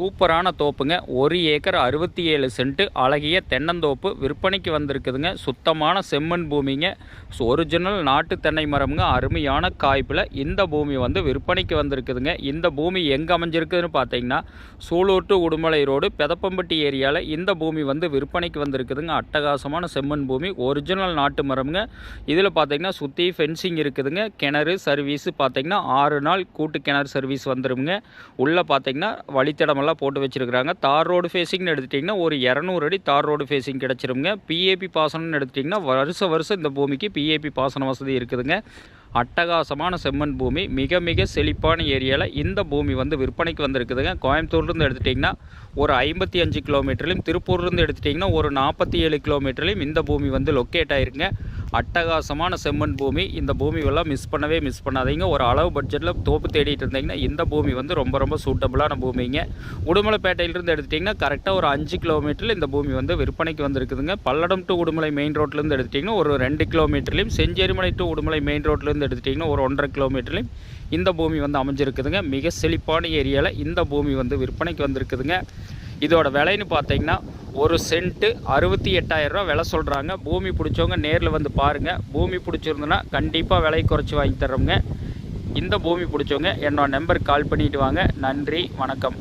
சூப்பரான தோப்புங்க. 1 acre 67 send அழகிய தென்னந்தோப்பு விற்பனைக்கு வந்திருக்குதுங்க. சுத்தமான செம்மண் பூமிங்க. ஒரிஜினல் நாட்டு தென்னை மரம்ங்க. அருமையான காய்ப்பில் இந்த பூமி வந்து விற்பனைக்கு வந்திருக்குதுங்க. இந்த பூமி எங்கே அமைஞ்சிருக்குதுன்னு பார்த்தீங்கன்னா, சூலூர் டு உடுமலை ரோடு பெதப்பம்பட்டி ஏரியாவில் இந்த பூமி வந்து விற்பனைக்கு வந்திருக்குதுங்க. அட்டகாசமான செம்மண் பூமி, ஒரிஜினல் நாட்டு மரம்ங்க. இதில் பார்த்தீங்கன்னா சுற்றி ஃபென்சிங் இருக்குதுங்க. கிணறு சர்வீஸு பார்த்தீங்கன்னா 6 நாள் கூட்டு கிணறு சர்வீஸ் வந்துருங்க. உள்ளே பார்த்தீங்கன்னா வழித்தடம் போட்டு வச்சிருக்காங்க. தார் ரோடு ஃபேசிங்னு எடுத்துட்டிங்கன்னா ஒரு 200 அடி தார் ரோடு ஃபேசிங் கிடச்சிருங்க. பிஏபி பாசனம்னு எடுத்துட்டிங்கன்னா வருஷம் இந்த பூமிக்கு பிஏபி பாசன வசதி இருக்குதுங்க. அட்டகாசமான செம்மண் பூமி, மிக மிக செழிப்பான ஏரியாவில் இந்த பூமி வந்து விற்பனைக்கு வந்திருக்குதுங்க. கோயம்புத்தூர்லேருந்து எடுத்துட்டிங்கன்னா ஒரு 55 கிலோமீட்டர்லையும், திருப்பூர்லேருந்து எடுத்துட்டிங்கன்னா ஒரு 47 கிலோமீட்டர்லையும் இந்த பூமி வந்து லொக்கேட் ஆகிருங்க. அட்டகாசமான செம்மண் பூமி. இந்த பூமியெல்லாம் மிஸ் பண்ணாதீங்க. ஒரு அளவு பட்ஜெட்டில் தோப்பு தேடிட்டு இருந்தீங்கன்னா இந்த பூமி வந்து ரொம்ப ரொம்ப சூட்டபுளான பூமிங்க. உடுமலைப்பேட்டையிலிருந்து எடுத்துட்டிங்கன்னா கரெக்டாக ஒரு 5 கிலோமீட்டரில் இந்த பூமி வந்து விற்பனைக்கு வந்திருக்குதுங்க. பல்லடம் டு உடுமலை மெயின் ரோட்லேருந்து எடுத்துட்டிங்கன்னா ஒரு 2 கிலோமீட்டர்லையும், செஞ்சேரிமலை டு உடுமலை மெயின் ரோட்லேருந்து எடுத்துட்டிங்கன்னா ஒரு 1.5 கிலோமீட்டர்லையும் இந்த பூமி வந்து அமைஞ்சிருக்குதுங்க. மிக செழிப்பான ஏரியாவில் இந்த பூமி வந்து விற்பனைக்கு வந்திருக்குதுங்க. இதோட விலைன்னு பார்த்தீங்கன்னா ஒரு சென்ட்டு 68,000 ரூபா விலை சொல்கிறாங்க. பூமி பிடிச்சவங்க நேரில் வந்து பாருங்கள். பூமி பிடிச்சிருந்துன்னா கண்டிப்பாக விலை குறைச்சி வாங்கி தர்றோங்க. இந்த பூமி பிடிச்சவங்க என்னோட நம்பருக்கு கால் பண்ணிவிட்டு வாங்க. நன்றி, வணக்கம்.